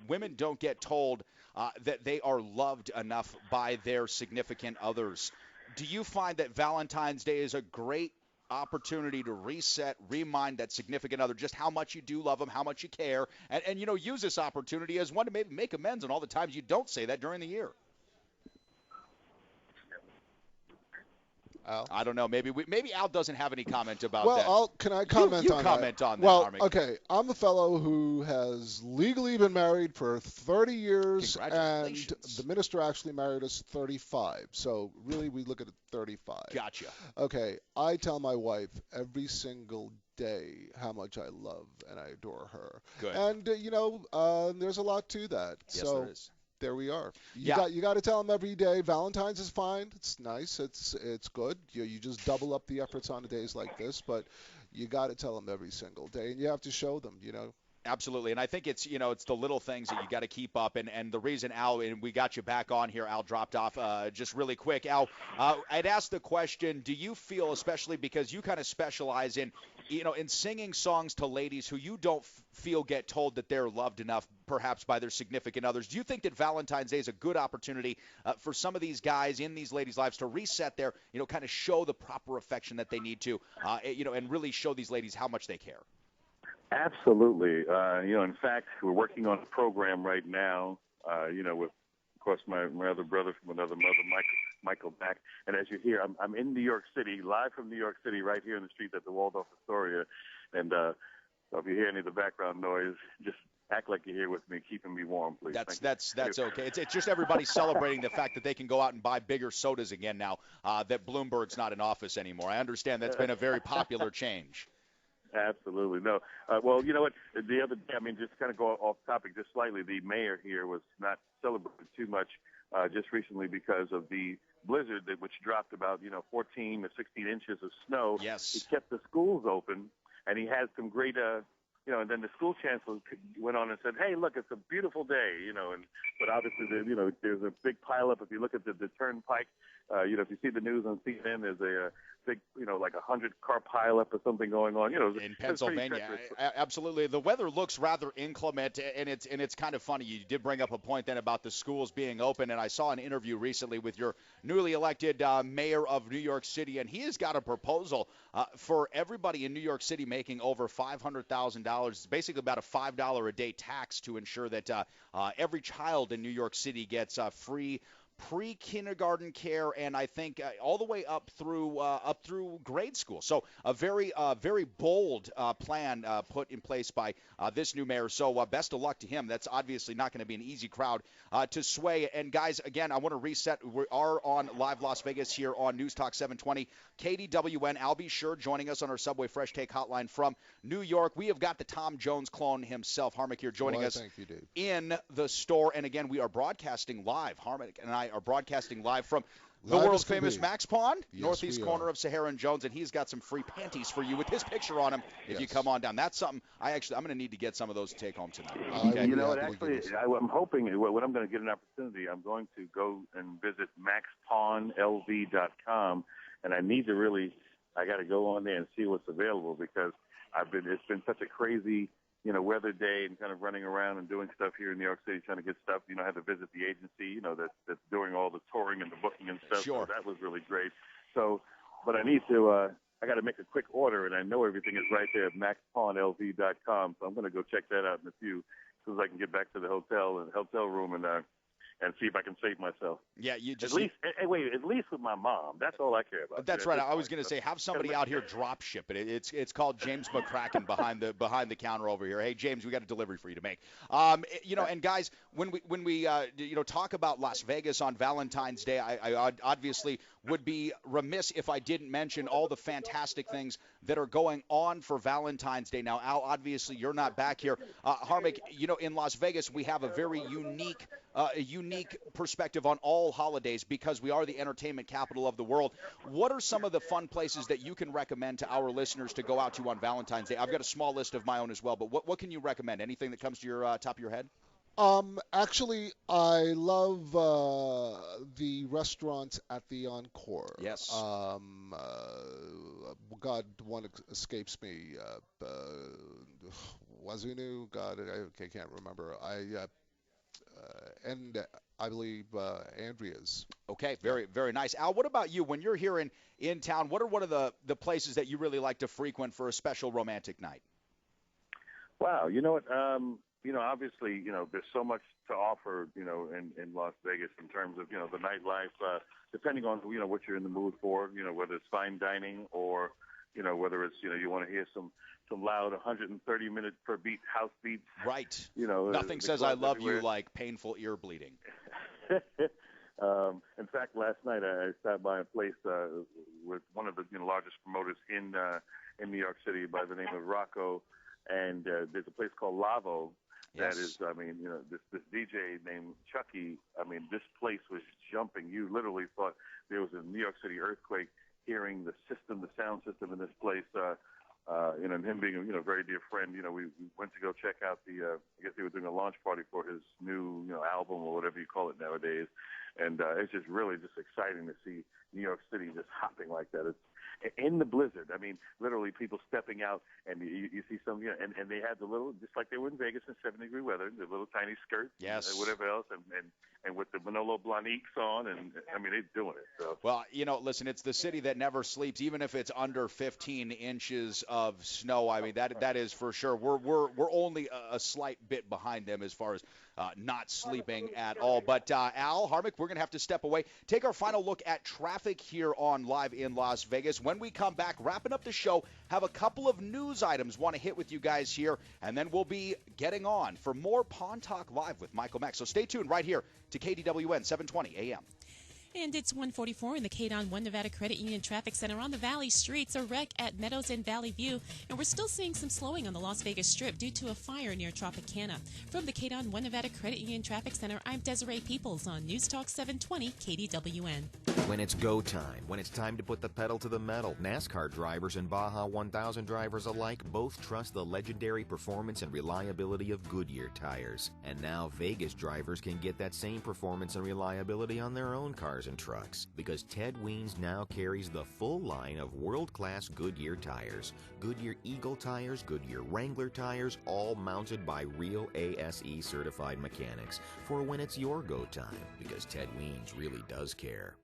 women don't get told that they are loved enough by their significant others. Do you find that Valentine's Day is a great opportunity to reset, remind that significant other just how much you do love them, how much you care, and use this opportunity as one to maybe make amends on all the times you don't say that during the year? Al? I don't know. Maybe Al doesn't have any comment about that. Well, can I comment you on comment that? on that, Well, Harmonic. okay. I'm a fellow who has legally been married for 30 years, and the minister actually married us 35. So really, we look at it 35. Gotcha. Okay. I tell my wife every single day how much I love and I adore her. Good. And there's a lot to that. Yes, So there is. there we are. Yeah. You got to tell them every day. Valentine's is fine. It's nice. It's good. You just double up the efforts on days like this, but you got to tell them every single day, and you have to show them. Absolutely, and I think it's it's the little things that you got to keep up, and the reason Al, and we got you back on here, Al dropped off just really quick. Al, I'd asked the question: do you feel, especially because you kind of specialize in in singing songs to ladies who you don't feel get told that they're loved enough, perhaps by their significant others? Do you think that Valentine's Day is a good opportunity for some of these guys in these ladies' lives to reset their, kind of show the proper affection that they need to, and really show these ladies how much they care? Absolutely. In fact, we're working on a program right now, with, of course, my other brother from another mother, Michael Back. And as you hear, I'm in New York City, live from New York City, right here in the street at the Waldorf Astoria. And so if you hear any of the background noise, just act like you're here with me, keeping me warm, please. That's okay. It's just everybody celebrating the fact that they can go out and buy bigger sodas again now that Bloomberg's not in office anymore. I understand that's been a very popular change. Absolutely. No. Well, you know what? The other day, just kind of go off topic just slightly, the mayor here was not celebrated too much just recently because of the blizzard which dropped about, 14 to 16 inches of snow. Yes. He kept the schools open, and he had some great, and then the school chancellor went on and said, hey, look, it's a beautiful day, but obviously, there's a big pileup. If you look at the turnpike, if you see the news on CNN, there's a big, like 100-car pileup or something going on. In Pennsylvania, absolutely. The weather looks rather inclement, and it's kind of funny. You did bring up a point then about the schools being open, and I saw an interview recently with your newly elected mayor of New York City, and he has got a proposal for everybody in New York City making over $500,000. It's basically about a $5 a day tax to ensure that every child in New York City gets free pre-kindergarten care, and I think all the way up through grade school. So a very bold plan put in place by this new mayor. So best of luck to him. That's obviously not going to be an easy crowd to sway. And guys, again, I want to reset. We are on Live Las Vegas here on News Talk 720 KDWN. Al B. Sure joining us on our Subway Fresh Take hotline from New York. We have got the Tom Jones clone himself, Harmonic, here joining us thank you, Dave. in the store. And again, we are broadcasting live. Harmonic and I are broadcasting live from the Live world's as can famous be. Max Pond, Yes, northeast we corner are. of Sahara and Jones, and he's got some free panties for you with his picture on him if you Yes. come on down. That's something I'm going to need to get some of those to take home tonight. I Okay? You know what? happily Actually, give us- I'm hoping when I'm going to get an opportunity, I'm going to go and visit maxpawnlv.com, and I got to go on there and see what's available because it's been such a crazy, weather day and kind of running around and doing stuff here in New York City trying to get stuff. I had to visit the agency, that's doing all the touring and the booking and stuff. Sure. So that was really great. So, but I need to. I got to make a quick order, and I know everything is right there at maxpawnlv.com. So I'm going to go check that out in a few, as soon as I can get back to the hotel room and see if I can save myself. Yeah, you just at least with my mom. That's all I care about. That's right. I was going to say, have somebody out here drop ship it. It's called James McCracken behind the counter over here. Hey, James, we got a delivery for you to make. And guys, when we talk about Las Vegas on Valentine's Day, I obviously would be remiss if I didn't mention all the fantastic things that are going on for Valentine's Day. Now, Al, obviously you're not back here. Harmonic, in Las Vegas we have a very unique perspective on all holidays because we are the entertainment capital of the world. What are some of the fun places that you can recommend to our listeners to go out to on Valentine's Day? I've got a small list of my own as well, but what can you recommend? Anything that comes to your top of your head? Actually, I love the restaurants at the Encore. Yes. God, one escapes me. Wazunu. God, I can't remember. And I believe Andrea's. Okay, very, very nice. Al, what about you? When you're here in town, what are one of the places that you really like to frequent for a special romantic night? Wow, you know what? Obviously, there's so much to offer, in Las Vegas in terms of, the nightlife, depending on, what you're in the mood for, whether it's fine dining or, whether it's, you want to hear some loud 130-minute per beat house beats. Right. Nothing says I love you like painful ear bleeding. In fact, last night I stopped by a place with one of the largest promoters in in New York City by the name of Rocco, and there's a place called Lavo. Yes. That is, I mean, you know, this DJ named Chucky. I mean, this place was jumping. You literally thought there was a New York City earthquake. Hearing the system, the sound system in this place. You know, and him being a very dear friend. You know, we went to go check out the. I guess they were doing a launch party for his new album or whatever you call it nowadays, and it's just really just exciting to see New York City just hopping like that. It's in the blizzard. I mean, literally people stepping out, and you see some, and they had the little, just like they were in Vegas in 70-degree weather, the little tiny skirts, yes, and whatever else, and with the Manolo Blahniks on, and I mean, they're doing it. So. Well, listen, it's the city that never sleeps, even if it's under 15 inches of snow. I mean, that is for sure. We're only a slight bit behind them as far as not sleeping at all. But Al Harmich, we're going to have to step away. Take our final look at traffic here on Live in Las Vegas. When we come back, wrapping up the show, have a couple of news items want to hit with you guys here, and then we'll be getting on for more Pawn Talk Live with Michael Mack. So stay tuned right here to KDWN 720 AM. And it's 1:44 in the KDWN One Nevada Credit Union Traffic Center on the Valley Streets. A wreck at Meadows and Valley View. And we're still seeing some slowing on the Las Vegas Strip due to a fire near Tropicana. From the KDWN One Nevada Credit Union Traffic Center, I'm Desiree Peoples on News Talk 720 KDWN. When it's go time, when it's time to put the pedal to the metal, NASCAR drivers and Baja 1000 drivers alike both trust the legendary performance and reliability of Goodyear tires. And now Vegas drivers can get that same performance and reliability on their own cars and trucks, because Ted Weens now carries the full line of world-class Goodyear tires. Goodyear Eagle tires, Goodyear Wrangler tires, all mounted by real ASE certified mechanics for when it's your go time, because Ted Weens really does care.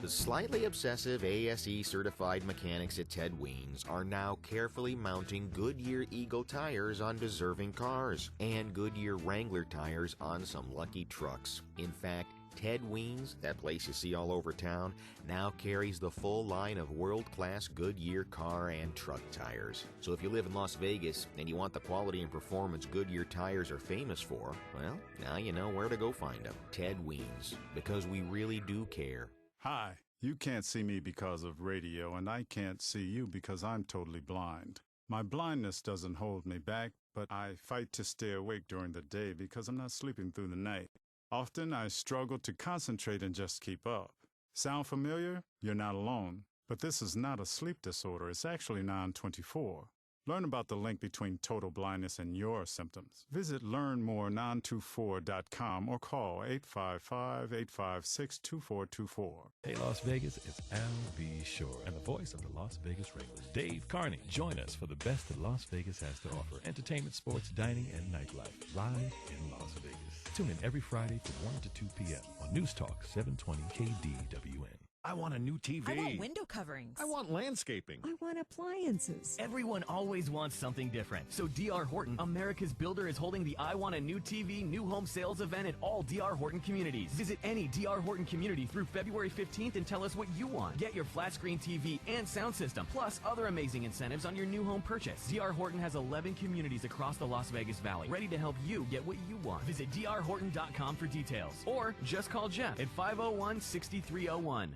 The slightly obsessive ASE certified mechanics at Ted Weens are now carefully mounting Goodyear Eagle tires on deserving cars and Goodyear Wrangler tires on some lucky trucks. In fact, Ted Weens, that place you see all over town, now carries the full line of world-class Goodyear car and truck tires. So if you live in Las Vegas and you want the quality and performance Goodyear tires are famous for, well, now you know where to go find them. Ted Weens, because we really do care. Hi, you can't see me because of radio, and I can't see you because I'm totally blind. My blindness doesn't hold me back, but I fight to stay awake during the day because I'm not sleeping through the night. Often I struggle to concentrate and just keep up. Sound familiar? You're not alone. But this is not a sleep disorder. It's actually non-24. Learn about the link between total blindness and your symptoms. Visit learnmore924.com or call 855-856-2424. Hey Las Vegas, it's Al B. Shore and the voice of the Las Vegas Raiders, Dave Carney. Join us for the best that Las Vegas has to offer. Entertainment, sports, dining, and nightlife. Live in Las Vegas. Tune in every Friday from 1 to 2 p.m. on News Talk 720 KDWN. I want a new TV. I want window coverings. I want landscaping. I want appliances. Everyone always wants something different. So D.R. Horton, America's builder, is holding the I Want a New TV New Home Sales event at all D.R. Horton communities. Visit any D.R. Horton community through February 15th and tell us what you want. Get your flat screen TV and sound system, plus other amazing incentives on your new home purchase. D.R. Horton has 11 communities across the Las Vegas Valley, ready to help you get what you want. Visit drhorton.com for details, or just call Jeff at 501-6301.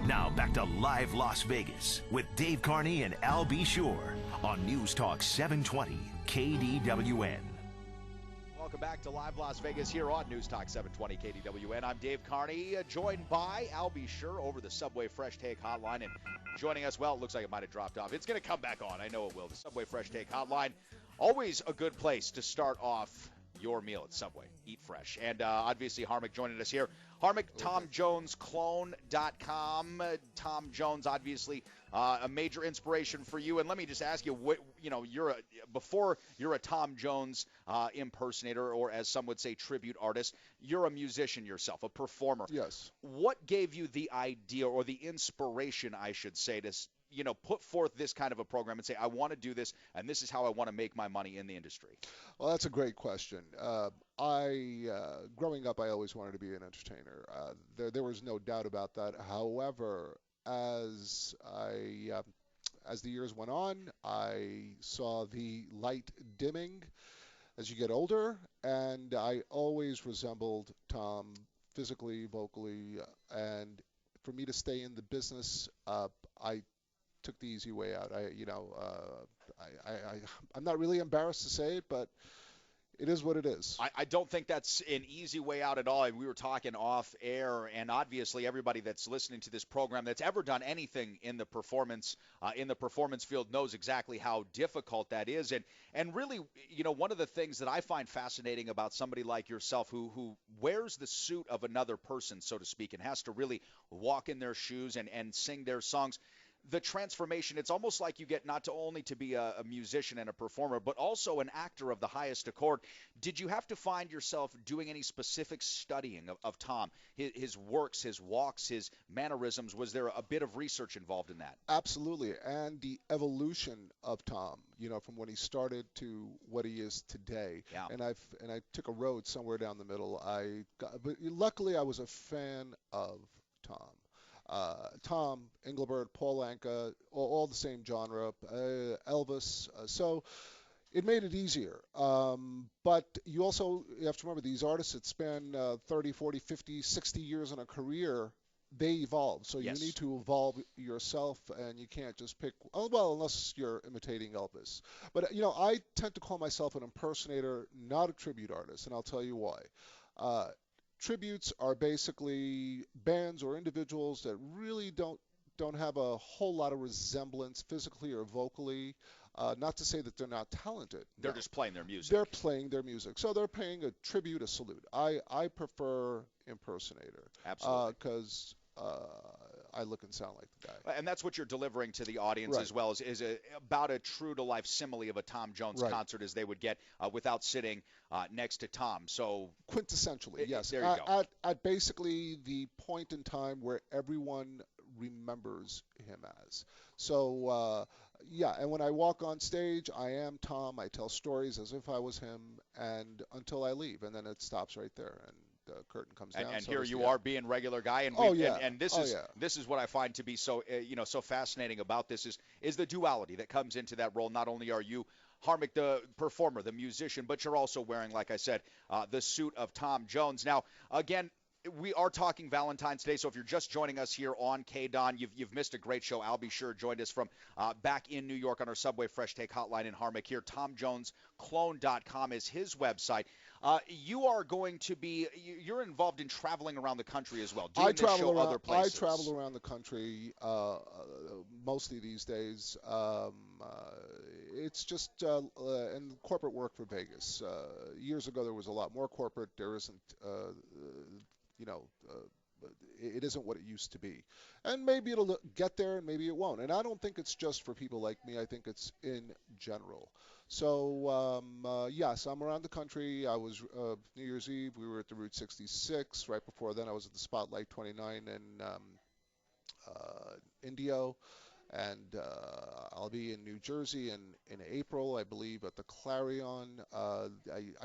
Now back to Live Las Vegas with Dave Carney and Al B. Shore on News Talk 720 KDWN. Welcome back to Live Las Vegas here on News Talk 720 KDWN. I'm Dave Carney, joined by Al B. Shore over the Subway Fresh Take Hotline. And joining us, well, it looks like it might have dropped off. It's going to come back on. I know it will. The Subway Fresh Take Hotline, always a good place to start off your meal at Subway. Eat fresh. And obviously, Harmich joining us here. Harmich, TomJonesClone.com. Tom Jones, obviously, a major inspiration for you. And let me just ask you, before you're a Tom Jones impersonator, or as some would say, tribute artist, you're a musician yourself, a performer. Yes. What gave you the idea, or the inspiration, I should say, to put forth this kind of a program and say, I want to do this, and this is how I want to make my money in the industry? Well, that's a great question. Growing up, I always wanted to be an entertainer. There was no doubt about that. However, as the years went on, I saw the light dimming. as you get older, and I always resembled Tom physically, vocally, and for me to stay in the business, I took the easy way out. I'm not really embarrassed to say it, but it is what it is. I don't think that's an easy way out at all. And we were talking off air, and obviously everybody that's listening to this program that's ever done anything in the performance field knows exactly how difficult that is. And really, one of the things that I find fascinating about somebody like yourself who wears the suit of another person, so to speak, and has to really walk in their shoes and sing their songs. The transformation, it's almost like you get not only to be a musician and a performer, but also an actor of the highest accord. Did you have to find yourself doing any specific studying of Tom, his works, his walks, his mannerisms? Was there a bit of research involved in that? Absolutely, and the evolution of Tom, from when he started to what he is today. Yeah. And I took a road somewhere down the middle. But luckily I was a fan of Tom. Tom, Engelbert, Paul Anka, all the same genre, Elvis. So it made it easier. But you have to remember these artists that span 30, 40, 50, 60 years in a career, they evolve. So Yes. you need to evolve yourself, and you can't just pick, unless you're imitating Elvis. But, I tend to call myself an impersonator, not a tribute artist, and I'll tell you why. Tributes are basically bands or individuals that really don't have a whole lot of resemblance physically or vocally. Not to say that they're not talented. They're No. just playing their music. They're playing their music. So they're paying a tribute, a salute. I prefer impersonator. Absolutely. Because I look and sound like the guy. And that's what you're delivering to the audience Right. as well, is about a true-to-life simile of a Tom Jones Right. concert as they would get without sitting next to Tom. So Quintessentially, yes. There you go. At basically the point in time where everyone remembers him as. So, and when I walk on stage, I am Tom. I tell stories as if I was him, and until I leave, and then it stops right there, and the curtain comes down. And so here does you the are end. being regular guy, and and this is what I find to be so so fascinating about this is the duality that comes into that role. Not only are you Harmich, the performer, the musician, but you're also wearing, like I said, the suit of Tom Jones. Now, again, we are talking Valentine's Day, so if you're just joining us here on KDWN, you've missed a great show. Al Sure joined us from back in New York on our Subway Fresh Take hotline in Harmich here. TomJonesClone.com is his website. You are going to be, you're involved in traveling around the country as well, doing this show other places. I travel around the country mostly these days. It's just and corporate work for Vegas. Years ago there was a lot more corporate. There isn't, it isn't what it used to be. And maybe it'll get there and maybe it won't. And I don't think it's just for people like me. I think it's in general. So, yes, I'm around the country. I was New Year's Eve. We were at the Route 66. Right before then, I was at the Spotlight 29 in Indio. And I'll be in New Jersey in April, I believe, at the Clarion. I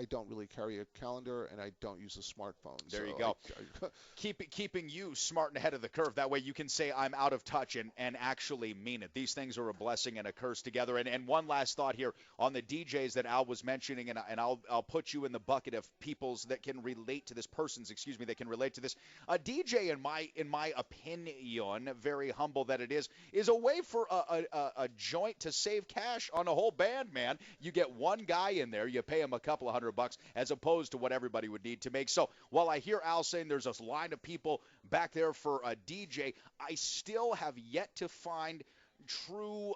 don't really carry a calendar, and I don't use a smartphone. There you go. Keeping you smart and ahead of the curve. That way you can say I'm out of touch and actually mean it. These things are a blessing and a curse together. And one last thought here on the DJs that Al was mentioning, and I'll put you in the bucket of peoples that can relate to this, that can relate to this. A DJ, in my opinion, very humble that it is a way for a joint to save cash on a whole band, man. You get one guy in there, you pay him a couple of $100 as opposed to what everybody would need to make. So while I hear Al saying there's a line of people back there for a DJ, I still have yet to find true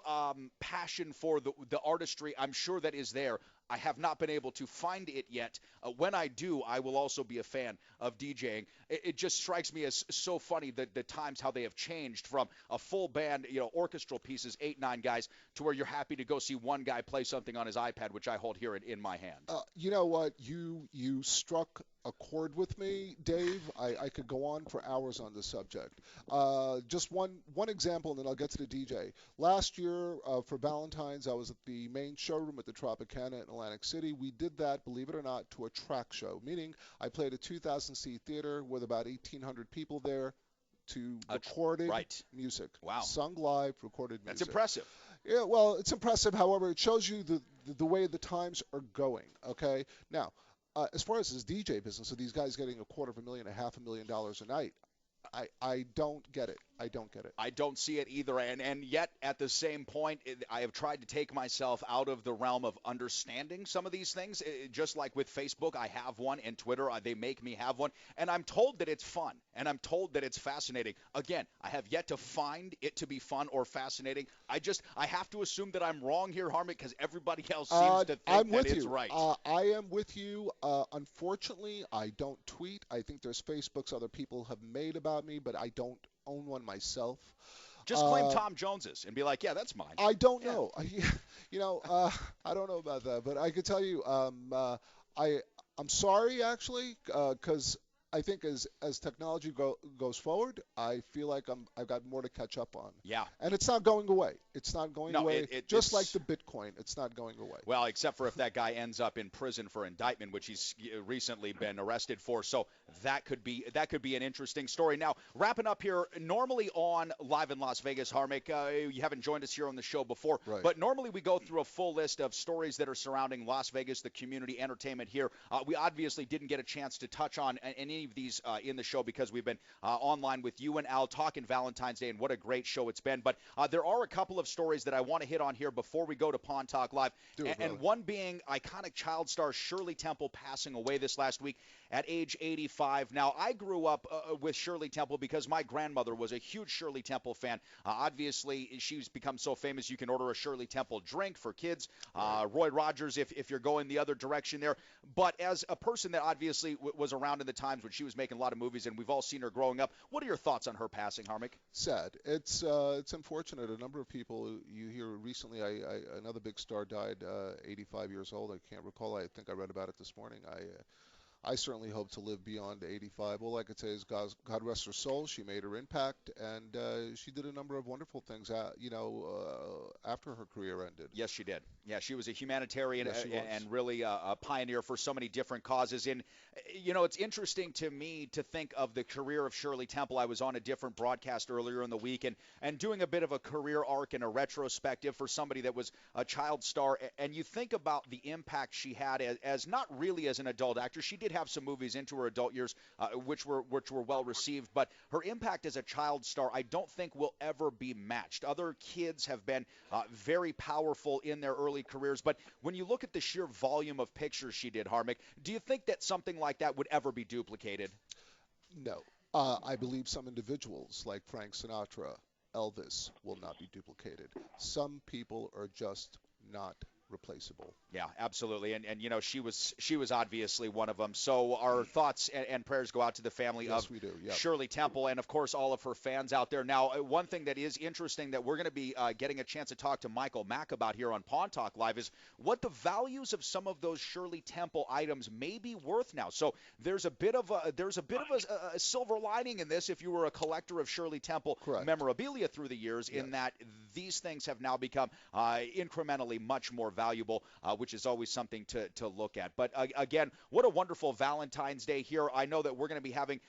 passion for the artistry. I'm sure that is there. I have not been able to find it yet. When I do, I will also be a fan of DJing. It just strikes me as so funny that the times how they have changed from a full band, orchestral pieces, 8, 9 guys, to where you're happy to go see one guy play something on his iPad, which I hold here in my hand. You know what? You struck a chord with me, Dave. I could go on for hours on this subject. Just one example, and then I'll get to the DJ. Last year, for Valentine's, I was at the main showroom at the Tropicana in Atlantic City. We did that, believe it or not, to a track show, meaning I played a 2,000-seat theater with about 1,800 people there to recorded music. Wow. Sung live, recorded music. That's impressive. Yeah, well, it's impressive. However, it shows you the way the times are going. Okay, now as far as this DJ business, so these guys getting $250,000, $500,000 a night, I don't get it. I don't get it. I don't see it either, and yet at the same point, I have tried to take myself out of the realm of understanding some of these things. Just like with Facebook, I have one, and Twitter, they make me have one, and I'm told that it's fun, and I'm told that it's fascinating. Again, I have yet to find it to be fun or fascinating. I have to assume that I'm wrong here, Harmon, because everybody else seems to think that it's right. I am with you. Unfortunately, I don't tweet. I think there's Facebooks other people have made about me, but I don't own one myself. Just claim Tom Jones's and be like, yeah, that's mine. I don't know. I don't know about that, but I could tell you, I'm sorry actually, because I think as technology goes forward, I feel like I've got more to catch up on. Yeah. And it's not going away. It's not going away. Just it's like the Bitcoin, it's not going away. Well, except for if that guy ends up in prison for indictment, which he's recently been arrested for. So that could be an interesting story. Now, wrapping up here, normally on Live in Las Vegas, Harmick, you haven't joined us here on the show before, right. But normally we go through a full list of stories that are surrounding Las Vegas, the community, entertainment here. We obviously didn't get a chance to touch on any of these in the show because we've been online with you and Al talking Valentine's Day, and what a great show it's been. But there are a couple of stories that I want to hit on here before we go to Pawn Talk Live. And one being iconic child star Shirley Temple passing away this last week at age 85. Now, I grew up with Shirley Temple because my grandmother was a huge Shirley Temple fan. Obviously, she's become so famous you can order a Shirley Temple drink for kids. Roy Rogers, if you're going the other direction there. But as a person that obviously was around in the times when she was making a lot of movies, and we've all seen her growing up, what are your thoughts on her passing, Harmick? Sad. It's unfortunate. A number of people you hear recently, another big star died, 85 years old. I can't recall. I think I read about it this morning. I certainly hope to live beyond 85. All I could say is God rest her soul. She made her impact, and she did a number of wonderful things, after her career ended. Yes, she did. Yeah, she was a humanitarian and really a pioneer for so many different causes. And, it's interesting to me to think of the career of Shirley Temple. I was on a different broadcast earlier in the week and doing a bit of a career arc and a retrospective for somebody that was a child star. And you think about the impact she had as not really as an adult actor. She did have some movies into her adult years which were well received, but her impact as a child star I don't think will ever be matched. Other kids have been very powerful in their early careers, but when you look at the sheer volume of pictures she did, Harmick, do you think that something like that would ever be duplicated? No. I believe some individuals like Frank Sinatra, Elvis, will not be duplicated. Some people are just not replaceable. Yeah, absolutely. And she was obviously one of them. So our thoughts and prayers go out to the family of we do. Yep. Shirley Temple and, of course, all of her fans out there. Now, one thing that is interesting that we're going to be getting a chance to talk to Michael Mack about here on Pawn Talk Live is what the values of some of those Shirley Temple items may be worth now. So there's a bit of a silver lining in this if you were a collector of Shirley Temple memorabilia through the years, in that these things have now become incrementally much more valuable, which is always something to look at. But again, what a wonderful Valentine's Day here. I know that we're going to be having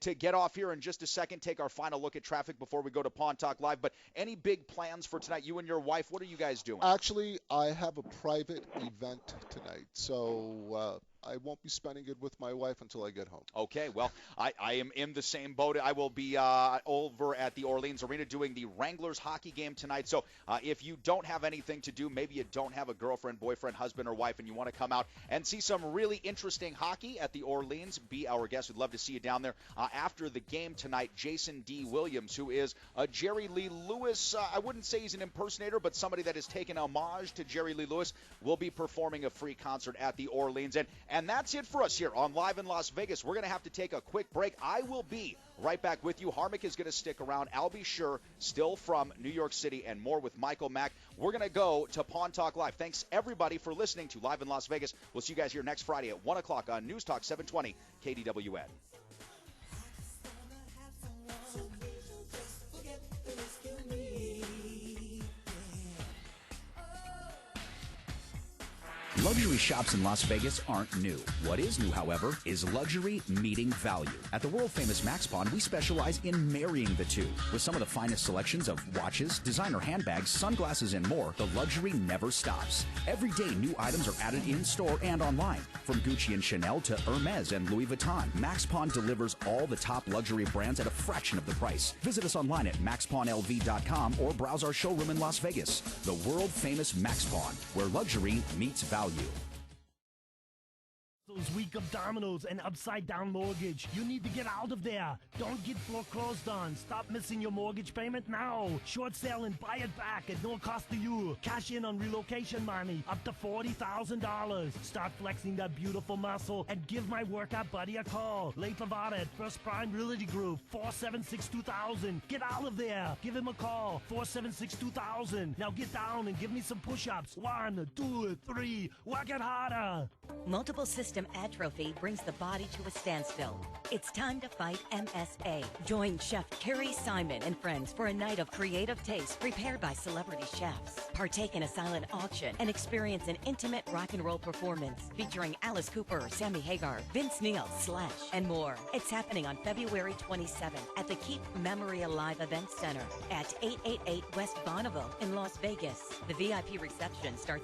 to get off here in just a second, take our final look at traffic before we go to Pawn Talk Live. But any big plans for tonight? You and your wife, what are you guys doing? Actually, I have a private event tonight, so I won't be spending it with my wife until I get home. Okay, well, I am in the same boat. I will be over at the Orleans Arena doing the Wranglers hockey game tonight. So if you don't have anything to do, maybe you don't have a girlfriend, boyfriend, husband, or wife, and you want to come out and see some really interesting hockey at the Orleans, be our guest. We'd love to see you down there. After the game tonight, Jason D. Williams, who is a Jerry Lee Lewis, I wouldn't say he's an impersonator, but somebody that has taken homage to Jerry Lee Lewis, will be performing a free concert at the Orleans. And that's it for us here on Live in Las Vegas. We're going to have to take a quick break. I will be right back with you. Harmick is going to stick around. I'll be sure, still from New York City, and more with Michael Mack. We're going to go to Pawn Talk Live. Thanks, everybody, for listening to Live in Las Vegas. We'll see you guys here next Friday at 1 o'clock on News Talk 720 KDWN. Luxury shops in Las Vegas aren't new. What is new, however, is luxury meeting value. At the world-famous Max Pawn, we specialize in marrying the two. With some of the finest selections of watches, designer handbags, sunglasses, and more, the luxury never stops. Every day, new items are added in-store and online. From Gucci and Chanel to Hermes and Louis Vuitton, Max Pawn delivers all the top luxury brands at a fraction of the price. Visit us online at maxpawnlv.com or browse our showroom in Las Vegas. The world-famous Max Pawn, where luxury meets value. Those weak abdominals and upside down mortgage. You need to get out of there. Don't get foreclosed on. Stop missing your mortgage payment now. Short sale and buy it back at no cost to you. Cash in on relocation money up to $40,000. Start flexing that beautiful muscle and give my workout buddy a call. Late Nevada at First Prime Realty Group, 476-2000. Get out of there. Give him a call, 476-2000. Now get down and give me some push-ups. 1, 2, 3. Work it harder. Multiple system atrophy brings the body to a standstill. It's time to fight MSA. Join Chef Carrie Simon and friends for a night of creative taste prepared by celebrity chefs. Partake in a silent auction and experience an intimate rock and roll performance featuring Alice Cooper, Sammy Hagar, Vince Neil, Slash, and more. It's happening on February 27th at the Keep Memory Alive Event Center at 888 West Bonneville in Las Vegas. The VIP reception starts